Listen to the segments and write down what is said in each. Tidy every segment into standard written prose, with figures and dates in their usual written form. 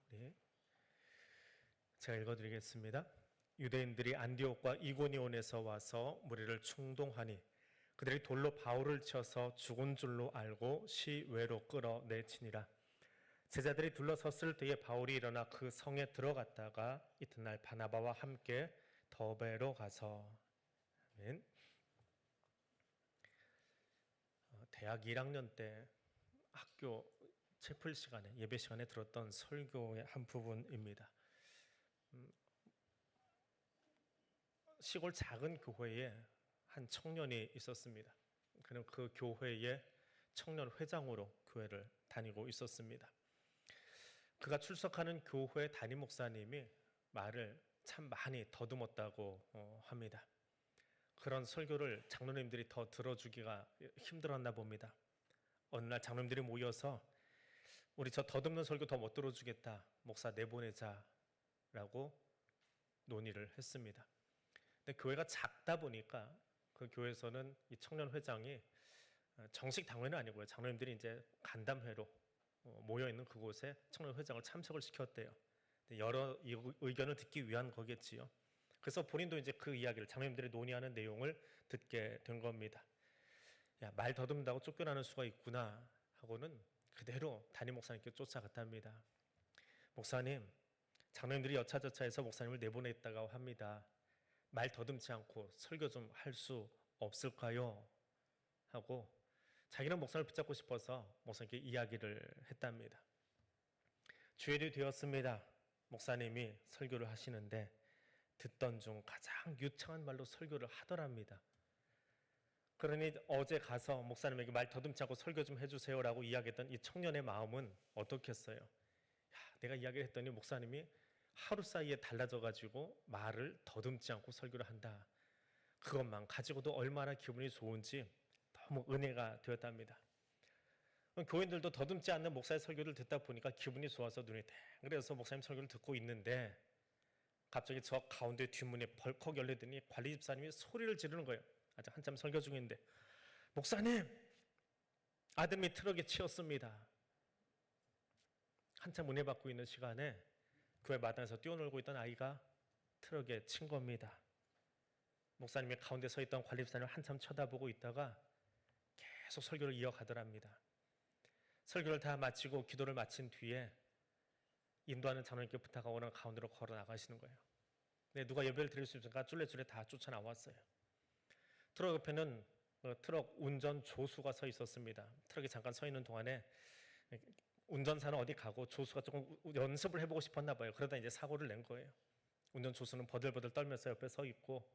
네. 제가 읽어드리겠습니다. 유대인들이 안디옥과 이고니온에서 와서 무리를 충동하니 그들이 돌로 바울을 쳐서 죽은 줄로 알고 시외로 끌어내치니라. 제자들이 둘러섰을 때에 바울이 일어나 그 성에 들어갔다가 이튿날 바나바와 함께 더베로 가서 아멘. 대학 1학년 때 학교 채플 시간에 예배 시간에 들었던 설교의 한 부분입니다. 시골 작은 교회에 한 청년이 있었습니다. 그는 그 교회의 청년 회장으로 교회를 다니고 있었습니다. 그가 출석하는 교회 담임 목사님이 말을 참 많이 더듬었다고 합니다. 그런 설교를 장로님들이 더 들어주기가 힘들었나 봅니다. 어느 날 장로님들이 모여서 우리 저 더듬는 설교 더 못 들어주겠다. 목사 내보내자라고 논의를 했습니다. 근데 교회가 작다 보니까 그 교회에서는 이 청년 회장이 정식 당회는 아니고요. 장로님들이 이제 간담회로 모여 있는 그곳에 청년 회장을 참석을 시켰대요. 여러 의견을 듣기 위한 거겠지요. 그래서 본인도 이제 그 이야기를 장로님들이 논의하는 내용을 듣게 된 겁니다. 야, 말 더듬다고 쫓겨나는 수가 있구나 하고는 그대로 담임 목사님께 쫓아갔답니다. 목사님, 장로님들이 여차저차해서 목사님을 내보냈다고 합니다. 말 더듬지 않고 설교 좀 할 수 없을까요? 하고 자기는 목사님을 붙잡고 싶어서 목사님께 이야기를 했답니다. 주일이 되었습니다. 목사님이 설교를 하시는데 듣던 중 가장 유창한 말로 설교를 하더랍니다. 그러니 어제 가서 목사님에게 말 더듬지 않고 설교 좀 해주세요라고 이야기했던 이 청년의 마음은 어떻겠어요? 야, 내가 이야기를 했더니 목사님이 하루 사이에 달라져가지고 말을 더듬지 않고 설교를 한다. 그것만 가지고도 얼마나 기분이 좋은지 너무 은혜가 되었답니다. 교인들도 더듬지 않는 목사의 설교를 듣다 보니까 기분이 좋아서 눈이 그래서 목사님 설교를 듣고 있는데 갑자기 저 가운데 뒷문이 벌컥 열리더니 관리 집사님이 소리를 지르는 거예요. 아직 한참 설교 중인데 목사님, 아들이 트럭에 치였습니다. 한참 은혜 받고 있는 시간에 교회 마당에서 뛰어놀고 있던 아이가 트럭에 친 겁니다. 목사님이 가운데 서 있던 관리 집사님을 한참 쳐다보고 있다가 계속 설교를 이어가더랍니다. 설교를 다 마치고 기도를 마친 뒤에 인도하는 장로님께 부탁하고는 가운데로 걸어 나가시는 거예요. 네, 누가 예배를 드릴 수 있으니까 쫄래쫄래 다 쫓아나왔어요. 트럭 옆에는 트럭 운전 조수가 서 있었습니다. 트럭이 잠깐 서 있는 동안에 운전사는 어디 가고 조수가 조금 연습을 해보고 싶었나 봐요. 그러다 이제 사고를 낸 거예요. 운전 조수는 버들버들 떨면서 옆에 서 있고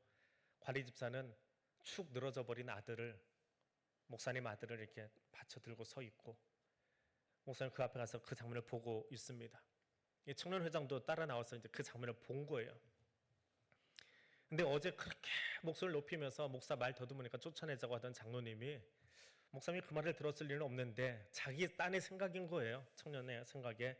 관리 집사는 축 늘어져 버린 아들을 목사님 아들을 이렇게 받쳐 들고 서 있고 목사님 그 앞에 가서 그 장면을 보고 있습니다. 이 청년 회장도 따라 나와서 이제 그 장면을 본 거예요. 근데 어제 그렇게 목소리를 높이면서 목사 말 더듬으니까 쫓아내자고 하던 장로님이 목사님이 그 말을 들었을 리는 없는데 자기 딴의 생각인 거예요. 청년의 생각에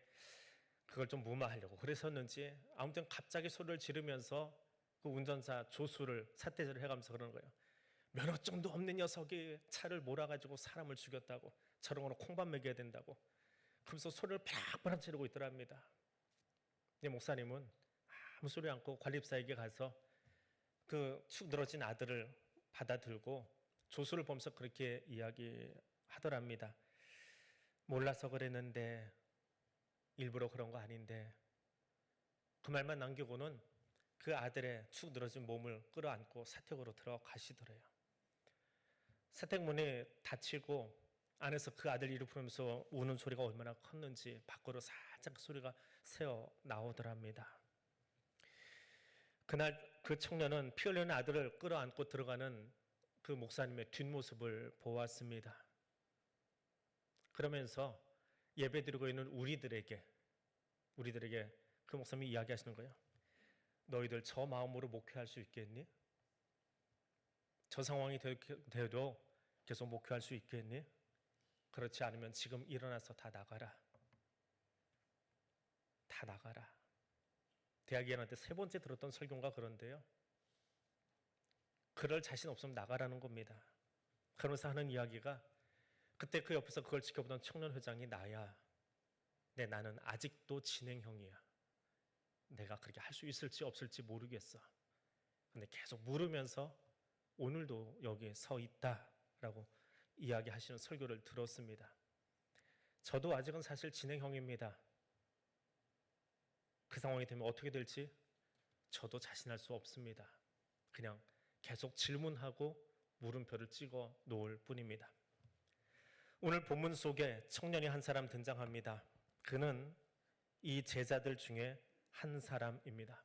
그걸 좀 무마하려고 그래서였는지 아무튼 갑자기 소리를 지르면서 그 운전사 조수를 삿대질을 해가면서 그러는 거예요. 면허증도 없는 녀석이 차를 몰아가지고 사람을 죽였다고 저런 거로 콩밥 먹여야 된다고 그러면서 소리를 팍팍 지르고 있더랍니다. 근데 목사님은 아무 소리 않고 관리집사에게 가서 그 축 늘어진 아들을 받아들고 조수를 보면서 그렇게 이야기하더랍니다. 몰라서 그랬는데 일부러 그런 거 아닌데 그 말만 남기고는 그 아들의 축 늘어진 몸을 끌어안고 사택으로 들어가시더래요. 사택문이 닫히고 안에서 그 아들 이름 부르면서 우는 소리가 얼마나 컸는지 밖으로 살짝 그 소리가 새어 나오더랍니다. 그날 그 청년은 피 흘리는 아들을 끌어안고 들어가는 그 목사님의 뒷모습을 보았습니다. 그러면서 예배드리고 있는 우리들에게 그 목사님이 이야기하시는 거예요. 너희들 저 마음으로 목회할 수 있겠니? 저 상황이 돼도 계속 목회할 수 있겠니? 그렇지 않으면 지금 일어나서 다 나가라. 다 나가라. 대학 2학년 때 세 번째 들었던 설교가 그런데요. 그럴 자신 없으면 나가라는 겁니다. 그러면서 하는 이야기가 그때 그 옆에서 그걸 지켜보던 청년 회장이 나야. 근데 나는 아직도 진행형이야. 내가 그렇게 할 수 있을지 없을지 모르겠어. 근데 계속 물으면서 오늘도 여기에 서 있다라고 이야기하시는 설교를 들었습니다. 저도 아직은 사실 진행형입니다. 그 상황이 되면 어떻게 될지 저도 자신할 수 없습니다. 그냥 계속 질문하고 물음표를 찍어 놓을 뿐입니다. 오늘 본문 속에 청년이 한 사람 등장합니다. 그는 이 제자들 중에 한 사람입니다.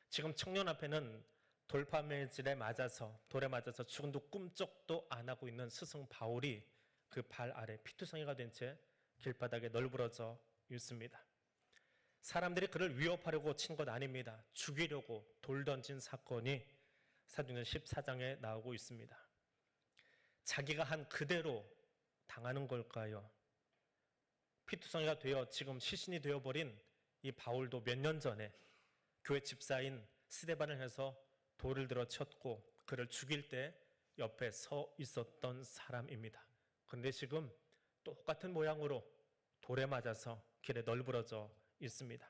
지금 청년 앞에는 돌파매질에 맞아서 돌에 맞아서 죽음도 꿈쩍도 안 하고 있는 스승 바울이 그 발 아래 피투성이가 된 채 길바닥에 널브러져 있습니다. 사람들이 그를 위협하려고 친 것 아닙니다. 죽이려고 돌 던진 사건이 사도행전 14장에 나오고 있습니다. 자기가 한 그대로 당하는 걸까요? 피투성이가 되어 지금 시신이 되어버린 이 바울도 몇 년 전에 교회 집사인 스데반을 해서 돌을 들어 쳤고 그를 죽일 때 옆에 서 있었던 사람입니다. 그런데 지금 똑같은 모양으로 돌에 맞아서 길에 널브러져 있습니다.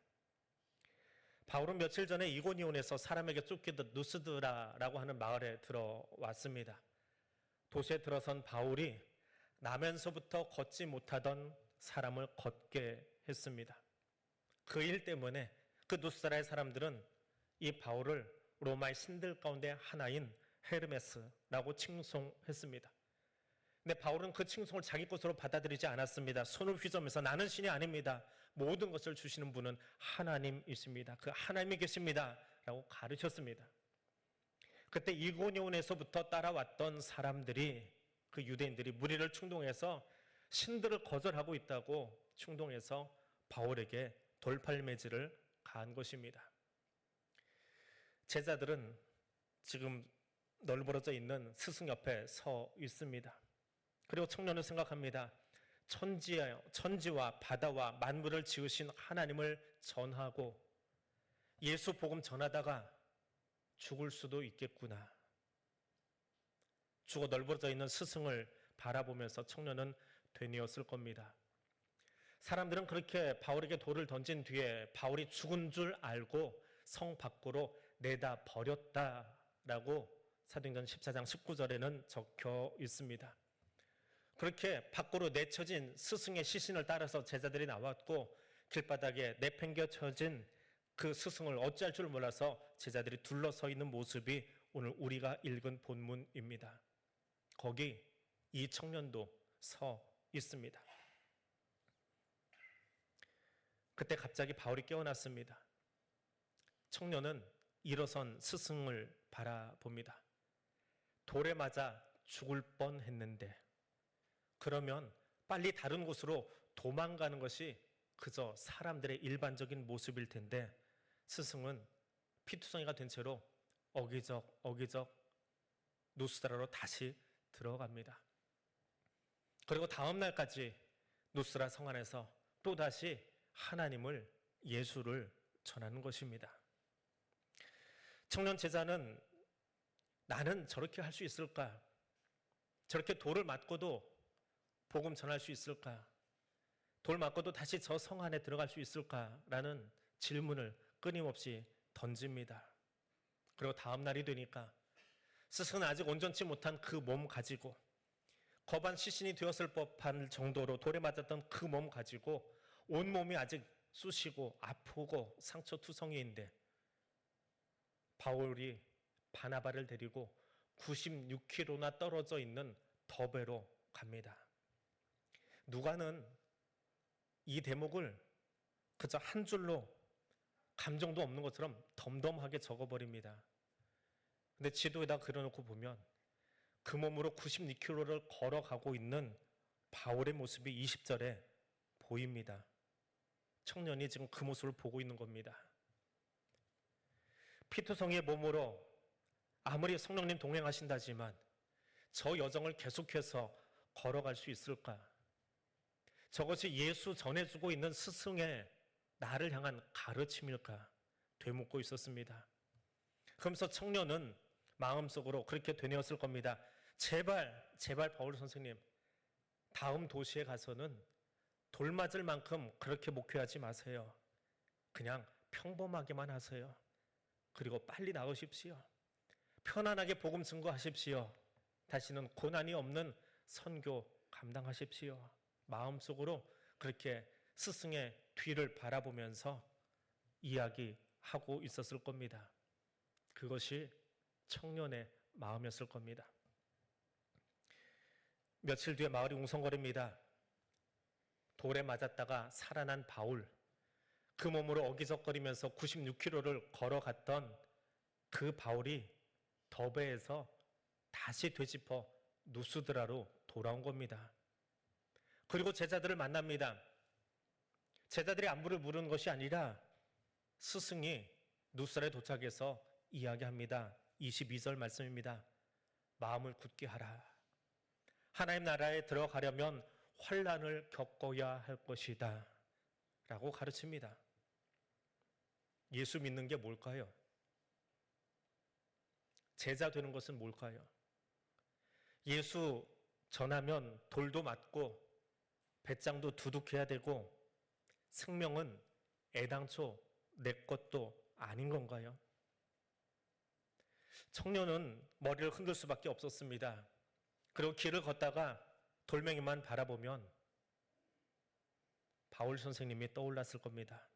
바울은 며칠 전에 이고니온에서 사람에게 쫓기듯 누스드라라고 하는 마을에 들어왔습니다. 도시에 들어선 바울이 나면서부터 걷지 못하던 사람을 걷게 했습니다. 그 일 때문에 그 누스드라의 사람들은 이 바울을 로마의 신들 가운데 하나인 헤르메스라고 칭송했습니다. 근데 바울은 그 칭송을 자기 것으로 받아들이지 않았습니다. 손을 휘저으면서 나는 신이 아닙니다. 모든 것을 주시는 분은 하나님이십니다. 그 하나님이 계십니다. 라고 가르쳤습니다. 그때 이고니온에서부터 따라왔던 사람들이 그 유대인들이 무리를 충동해서 신들을 거절하고 있다고 충동해서 바울에게 돌팔매질을 가한 것입니다. 제자들은 지금 널브러져 있는 스승 옆에 서 있습니다. 그리고 청년은 생각합니다. 천지와 바다와 만물을 지으신 하나님을 전하고 예수 복음 전하다가 죽을 수도 있겠구나. 죽어 널브러져 있는 스승을 바라보면서 청년은 되뇌었을 겁니다. 사람들은 그렇게 바울에게 돌을 던진 뒤에 바울이 죽은 줄 알고 성 밖으로 내다 버렸다라고 사도행전 14장 19절에는 적혀 있습니다. 그렇게 밖으로 내쳐진 스승의 시신을 따라서 제자들이 나왔고 길바닥에 내팽겨쳐진 그 스승을 어찌할 줄 몰라서 제자들이 둘러서 있는 모습이 오늘 우리가 읽은 본문입니다. 거기 이 청년도 서 있습니다. 그때 갑자기 바울이 깨어났습니다. 청년은 일어선 스승을 바라봅니다. 돌에 맞아 죽을 뻔했는데 그러면 빨리 다른 곳으로 도망가는 것이 그저 사람들의 일반적인 모습일 텐데 스승은 피투성이가 된 채로 어기적 누스드라로 다시 들어갑니다. 그리고 다음 날까지 누스드라 성 안에서 또다시 하나님을 예수를 전하는 것입니다. 청년 제자는 나는 저렇게 할 수 있을까? 저렇게 돌을 맞고도 복음 전할 수 있을까? 돌 맞고도 다시 저 성 안에 들어갈 수 있을까라는 질문을 끊임없이 던집니다. 그리고 다음 날이 되니까 스승은 아직 온전치 못한 그 몸 가지고 거반 시신이 되었을 법한 정도로 돌에 맞았던 그 몸 가지고 온 몸이 아직 쑤시고 아프고 상처투성이인데 바울이 바나바를 데리고 96km나 떨어져 있는 더베로 갑니다. 누가는 이 대목을 그저 한 줄로 감정도 없는 것처럼 덤덤하게 적어버립니다. 근데 지도에다 그려놓고 보면 그 몸으로 96km를 걸어가고 있는 바울의 모습이 20절에 보입니다. 청년이 지금 그 모습을 보고 있는 겁니다. 피투성이의 몸으로 아무리 성령님 동행하신다지만 저 여정을 계속해서 걸어갈 수 있을까? 저것이 예수 전해주고 있는 스승의 나를 향한 가르침일까? 되묻고 있었습니다. 그러면서 청년은 마음속으로 그렇게 되뇌었을 겁니다. 제발 바울 선생님, 다음 도시에 가서는 돌맞을 만큼 그렇게 목회하지 마세요. 그냥 평범하게만 하세요. 그리고 빨리 나으십시오. 편안하게 복음 증거하십시오. 다시는 고난이 없는 선교 감당하십시오. 마음속으로 그렇게 스승의 뒤를 바라보면서 이야기하고 있었을 겁니다. 그것이 청년의 마음이었을 겁니다. 며칠 뒤에 마을이 웅성거립니다. 돌에 맞았다가 살아난 바울, 그 몸으로 어기적거리면서 96km를 걸어갔던 그 바울이 더베에서 다시 되짚어 누스드라로 돌아온 겁니다. 그리고 제자들을 만납니다. 제자들이 안부를 물은 것이 아니라 스승이 누스라에 도착해서 이야기합니다. 22절 말씀입니다. 마음을 굳게 하라. 하나님 나라에 들어가려면 환난을 겪어야 할 것이다 라고 가르칩니다. 예수 믿는 게 뭘까요? 제자 되는 것은 뭘까요? 예수 전하면 돌도 맞고 배짱도 두둑해야 되고 생명은 애당초 내 것도 아닌 건가요? 청년은 머리를 흔들 수밖에 없었습니다. 그리고 길을 걷다가 돌멩이만 바라보면 바울 선생님이 떠올랐을 겁니다.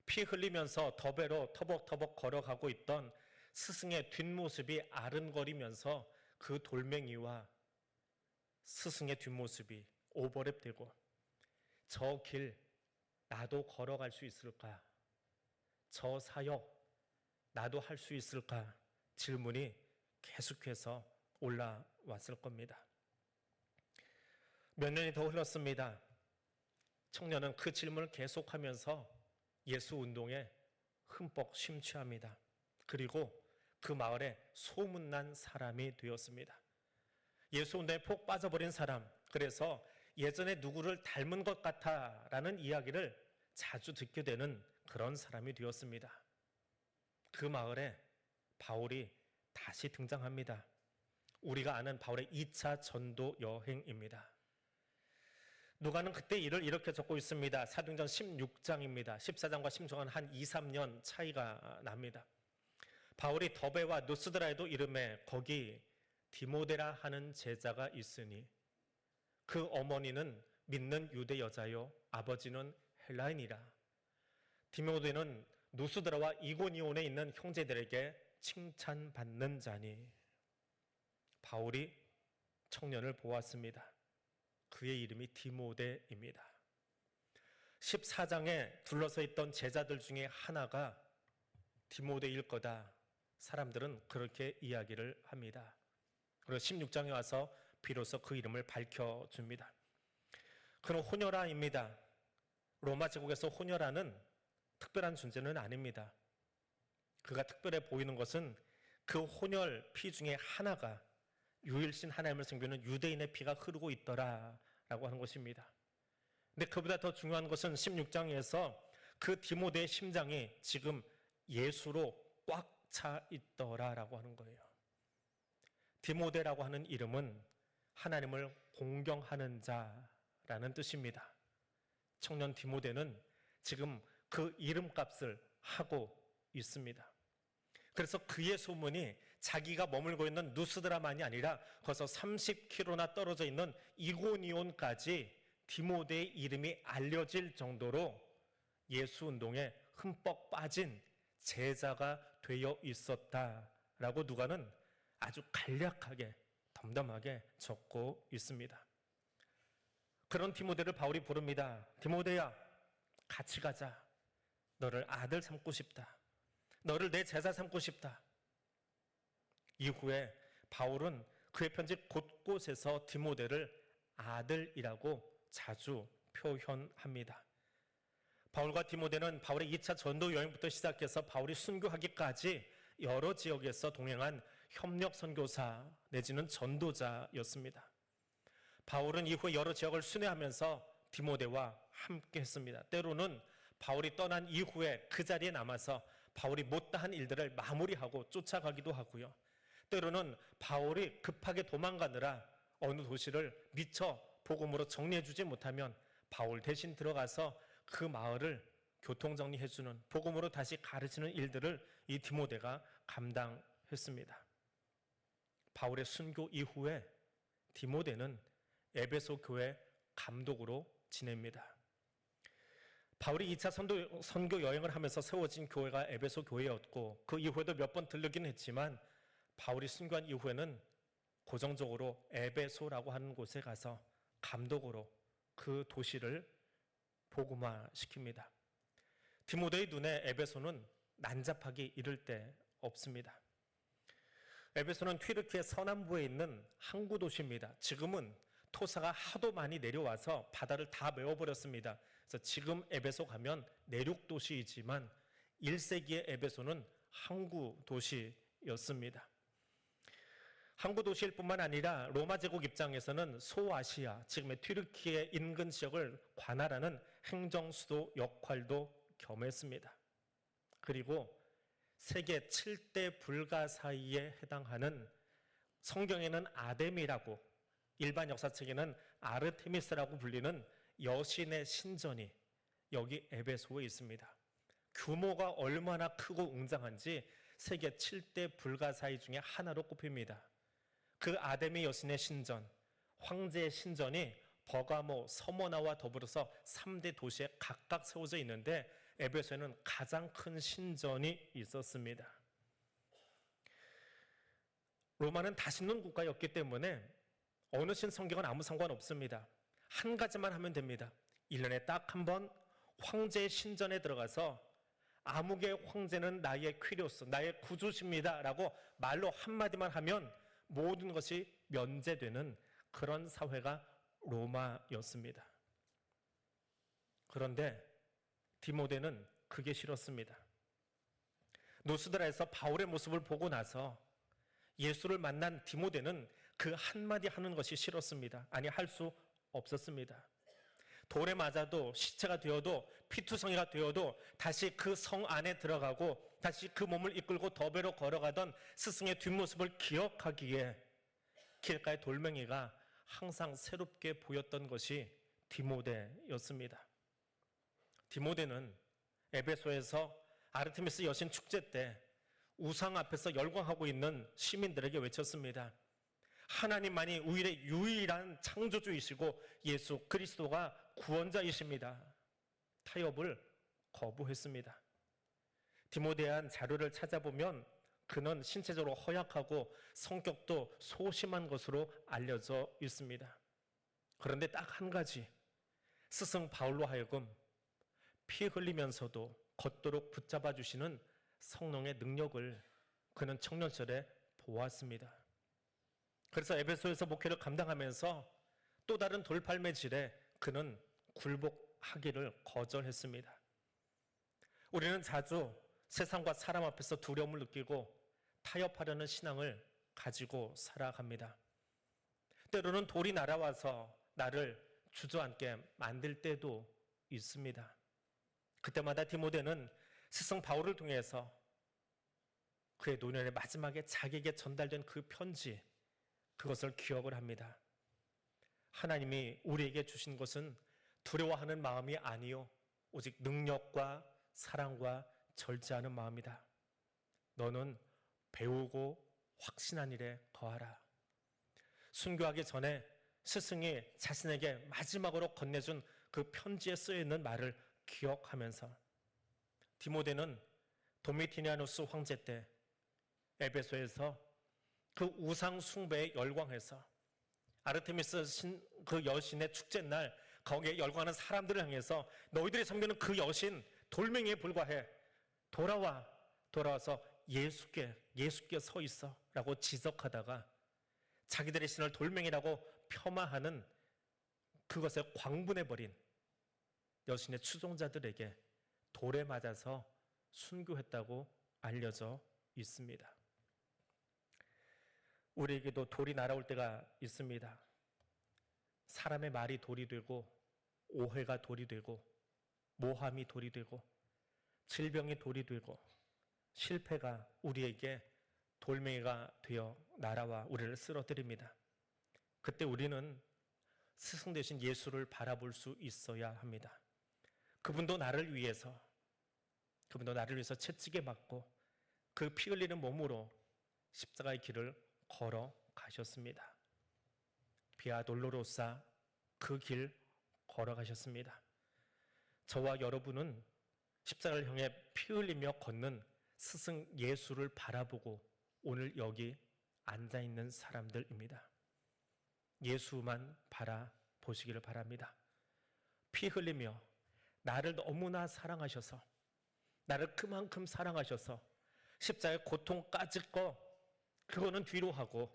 피 흘리면서 더베로 터벅터벅 걸어가고 있던 스승의 뒷모습이 아른거리면서 그 돌멩이와 스승의 뒷모습이 오버랩되고 저 길 나도 걸어갈 수 있을까? 저 사역 나도 할 수 있을까? 질문이 계속해서 올라왔을 겁니다. 몇 년이 더 흘렀습니다. 청년은 그 질문을 계속하면서 예수 운동에 흠뻑 심취합니다. 그리고 그 마을에 소문난 사람이 되었습니다. 예수 운동에 폭 빠져버린 사람, 그래서 예전에 누구를 닮은 것 같아라는 이야기를 자주 듣게 되는 그런 사람이 되었습니다. 그 마을에 바울이 다시 등장합니다. 우리가 아는 바울의 2차 전도 여행입니다. 누가는 그때 일을 이렇게 적고 있습니다. 사도행전 16장입니다. 14장과 16장은 한 2, 3년 차이가 납니다. 바울이 더베와 누스드라에도 이름에 거기 디모데라 하는 제자가 있으니 그 어머니는 믿는 유대 여자요 아버지는 헬라인이라. 디모데는 누스드라와 이고니온에 있는 형제들에게 칭찬받는 자니. 바울이 청년을 보았습니다. 그의 이름이 디모데입니다. 14장에 둘러서 있던 제자들 중에 하나가 디모데일 거다. 사람들은 그렇게 이야기를 합니다. 그리고 16장에 와서 비로소 그 이름을 밝혀줍니다. 그는 호녀라입니다. 로마 제국에서 호녀라는 특별한 존재는 아닙니다. 그가 특별해 보이는 것은 그 혼혈 피 중에 하나가 유일신 하나님을 섬기는 유대인의 피가 흐르고 있더라라고 하는 것입니다. 근데 그보다 더 중요한 것은 16장에서 그 디모데의 심장이 지금 예수로 꽉 차 있더라라고 하는 거예요. 디모데라고 하는 이름은 하나님을 공경하는 자라는 뜻입니다. 청년 디모데는 지금 그 이름값을 하고 있습니다. 그래서 그의 소문이 자기가 머물고 있는 누스드라만이 아니라 거기서 30km나 떨어져 있는 이고니온까지 디모데의 이름이 알려질 정도로 예수 운동에 흠뻑 빠진 제자가 되어 있었다라고 누가는 아주 간략하게 덤덤하게 적고 있습니다. 그런 디모데를 바울이 부릅니다. 디모데야, 같이 가자. 너를 아들 삼고 싶다. 너를 내 제자 삼고 싶다. 이후에 바울은 그의 편지 곳곳에서 디모데를 아들이라고 자주 표현합니다. 바울과 디모데는 바울의 2차 전도 여행부터 시작해서 바울이 순교하기까지 여러 지역에서 동행한 협력 선교사 내지는 전도자였습니다. 바울은 이후에 여러 지역을 순회하면서 디모데와 함께 했습니다. 때로는 바울이 떠난 이후에 그 자리에 남아서 바울이 못다한 일들을 마무리하고 쫓아가기도 하고요. 때로는 바울이 급하게 도망가느라 어느 도시를 미처 복음으로 정리해주지 못하면 바울 대신 들어가서 그 마을을 교통정리해주는, 복음으로 다시 가르치는 일들을 이 디모데가 감당했습니다. 바울의 순교 이후에 디모데는 에베소 교회 감독으로 지냅니다. 바울이 2차 선교 여행을 하면서 세워진 교회가 에베소 교회였고, 그 이후에도 몇 번 들르긴 했지만 바울이 순교한 이후에는 고정적으로 에베소라고 하는 곳에 가서 감독으로 그 도시를 복음화시킵니다. 디모데의 눈에 에베소는 난잡하기 이를 데 없습니다. 에베소는 튀르키예 서남부에 있는 항구 도시입니다. 지금은 토사가 하도 많이 내려와서 바다를 다 메워버렸습니다. 그래서 지금 에베소 가면 내륙 도시이지만 1세기의 에베소는 항구 도시였습니다. 항구 도시일 뿐만 아니라 로마 제국 입장에서는 소아시아, 지금의 튀르키예 인근 지역을 관할하는 행정수도 역할도 겸했습니다. 그리고 세계 7대 불가사의에 해당하는, 성경에는 아데미라고, 일반 역사책에는 아르테미스라고 불리는 여신의 신전이 여기 에베소에 있습니다. 규모가 얼마나 크고 웅장한지 세계 7대 불가사의 중에 하나로 꼽힙니다. 그 아데미 여신의 신전, 황제의 신전이 버가모, 서머나와 더불어서 3대 도시에 각각 세워져 있는데 에베소에는 가장 큰 신전이 있었습니다. 로마는 다스리는 국가였기 때문에 어느 신성경은 아무 상관없습니다. 한 가지만 하면 됩니다. 1년에 딱 한 번 황제의 신전에 들어가서 아무개 황제는 나의 퀴리오스, 나의 구주십니다 라고 말로 한마디만 하면 모든 것이 면제되는 그런 사회가 로마였습니다. 그런데 디모데는 그게 싫었습니다. 노스드라에서 바울의 모습을 보고 나서 예수를 만난 디모데는 그 한마디 하는 것이 싫었습니다. 아니, 할 수 없었습니다. 돌에 맞아도, 시체가 되어도, 피투성이가 되어도 다시 그 성 안에 들어가고 다시 그 몸을 이끌고 더베로 걸어가던 스승의 뒷모습을 기억하기에 길가의 돌멩이가 항상 새롭게 보였던 것이 디모데였습니다. 디모데는 에베소에서 아르테미스 여신 축제 때 우상 앞에서 열광하고 있는 시민들에게 외쳤습니다. 하나님만이 우리의 유일한 창조주이시고 예수 그리스도가 구원자이십니다. 타협을 거부했습니다. 디모데에 대한 자료를 찾아보면 그는 신체적으로 허약하고 성격도 소심한 것으로 알려져 있습니다. 그런데 딱 한 가지, 스승 바울로 하여금 피 흘리면서도 걷도록 붙잡아 주시는 성령의 능력을 그는 청년 시절에 보았습니다. 그래서 에베소에서 목회를 감당하면서 또 다른 돌팔매질에 그는 굴복하기를 거절했습니다. 우리는 자주 세상과 사람 앞에서 두려움을 느끼고 타협하려는 신앙을 가지고 살아갑니다. 때로는 돌이 날아와서 나를 주저앉게 만들 때도 있습니다. 그때마다 디모데는 스승 바울을 통해서 그의 노년의 마지막에 자기에게 전달된 그 편지, 그것을 기억을 합니다. 하나님이 우리에게 주신 것은 두려워하는 마음이 아니요 오직 능력과 사랑과 절제하는 마음이다. 너는 배우고 확신한 일에 거하라. 순교하기 전에 스승이 자신에게 마지막으로 건네준 그 편지에 쓰여있는 말을 기억하면서 디모데는 도미티니아누스 황제 때 에베소에서 그 우상 숭배에 열광해서 아르테미스 그 여신의 축제날 거기에 열광하는 사람들을 향해서 너희들이 섬기는 그 여신 돌멩이에 불과해. 돌아와서 예수께 서 있어 라고 지적하다가 자기들의 신을 돌멩이라고 폄하하는 그것에 광분해버린 여신의 추종자들에게 돌에 맞아서 순교했다고 알려져 있습니다. 우리에게도 돌이 날아올 때가 있습니다. 사람의 말이 돌이 되고, 오해가 돌이 되고, 모함이 돌이 되고, 질병이 돌이 되고, 실패가 우리에게 돌멩이가 되어 날아와 우리를 쓰러뜨립니다. 그때 우리는 스승 되신 예수를 바라볼 수 있어야 합니다. 그분도 나를 위해서 채찍에 맞고 그 피 흘리는 몸으로 십자가의 길을 걸어 가셨습니다. 비아 돌로로사 그 길 걸어가셨습니다. 저와 여러분은 십자가를 향해 피 흘리며 걷는 스승 예수를 바라보고 오늘 여기 앉아있는 사람들입니다. 예수만 바라보시기를 바랍니다. 피 흘리며 나를 너무나 사랑하셔서, 나를 그만큼 사랑하셔서 십자가의 고통까지 그거는 뒤로 하고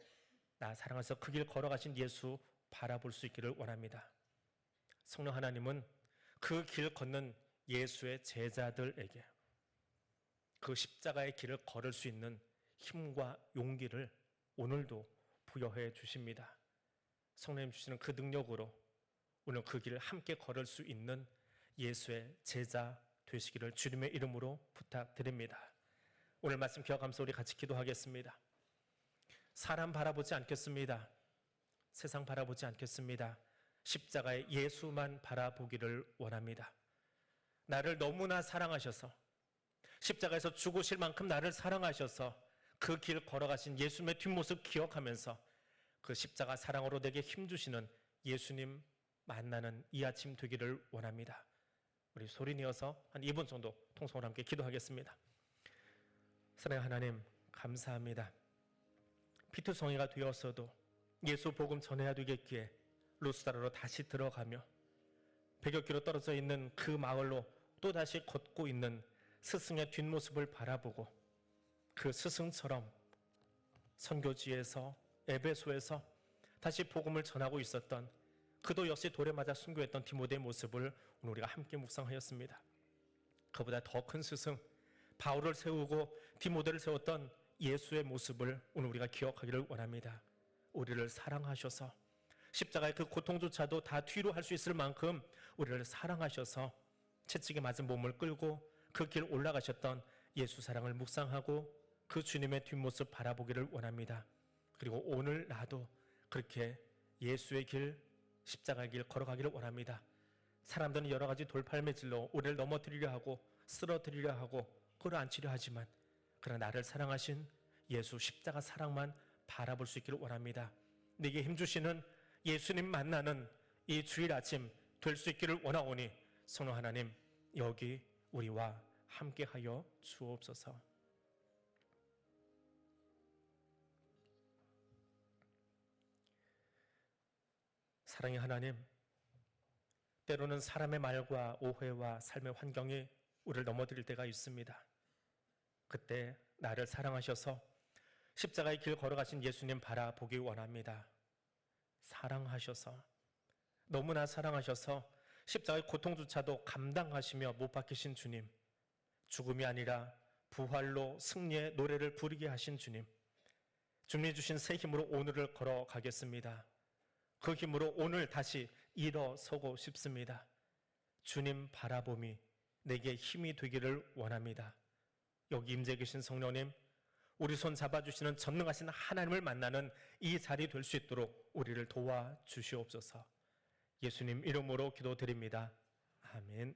나 사랑해서 그 길 걸어가신 예수 바라볼 수 있기를 원합니다. 성령 하나님은 그 길 걷는 예수의 제자들에게 그 십자가의 길을 걸을 수 있는 힘과 용기를 오늘도 부여해 주십니다. 성령님 주시는 그 능력으로 오늘 그 길을 함께 걸을 수 있는 예수의 제자 되시기를 주님의 이름으로 부탁드립니다. 오늘 말씀 기억하면서 우리 같이 기도하겠습니다. 사람 바라보지 않겠습니다. 세상 바라보지 않겠습니다. 십자가의 예수만 바라보기를 원합니다. 나를 너무나 사랑하셔서 십자가에서 죽으실 만큼 나를 사랑하셔서 그 길 걸어가신 예수님의 뒷모습 기억하면서 그 십자가 사랑으로 내게 힘주시는 예수님 만나는 이 아침 되기를 원합니다. 우리 소리 내어서 한 2분 정도 통성으로 함께 기도하겠습니다. 사랑하는 하나님 감사합니다. 피투성이가 되었어도 예수 복음 전해야 되겠기에 루스다르로 다시 들어가며 100여 킬로 떨어져 있는 그 마을로 또다시 걷고 있는 스승의 뒷모습을 바라보고 그 스승처럼 선교지에서 에베소에서 다시 복음을 전하고 있었던 그도 역시 돌에 맞아 순교했던 디모데의 모습을 오늘 우리가 함께 묵상하였습니다. 그보다 더 큰 스승 바울을 세우고 디모데를 세웠던 예수의 모습을 오늘 우리가 기억하기를 원합니다. 우리를 사랑하셔서 십자가의 그 고통조차도 다 뒤로 할 수 있을 만큼 우리를 사랑하셔서 채찍에 맞은 몸을 끌고 그 길 올라가셨던 예수 사랑을 묵상하고 그 주님의 뒷모습 바라보기를 원합니다. 그리고 오늘 나도 그렇게 예수의 길, 십자가의 길 걸어가기를 원합니다. 사람들은 여러 가지 돌팔매질로 우리를 넘어뜨리려 하고 쓰러뜨리려 하고 끌어안치려 하지만 그러나 나를 사랑하신 예수 십자가 사랑만 바라볼 수 있기를 원합니다. 내게 힘주시는 예수님 만나는 이 주일 아침 될 수 있기를 원하오니 성령 하나님 여기 우리와 함께하여 주옵소서. 사랑의 하나님, 때로는 사람의 말과 오해와 삶의 환경이 우리를 넘어뜨릴 때가 있습니다. 그때 나를 사랑하셔서 십자가의 길 걸어가신 예수님 바라보기 원합니다. 사랑하셔서, 너무나 사랑하셔서 십자가의 고통조차도 감당하시며 못 박히신 주님, 죽음이 아니라 부활로 승리의 노래를 부르게 하신 주님, 주님이 주신 새 힘으로 오늘을 걸어가겠습니다. 그 힘으로 오늘 다시 일어서고 싶습니다. 주님 바라봄이 내게 힘이 되기를 원합니다. 여기 임재 계신 성령님, 우리 손 잡아주시는 전능하신 하나님을 만나는 이 자리 될 수 있도록 우리를 도와주시옵소서. 예수님 이름으로 기도드립니다. 아멘.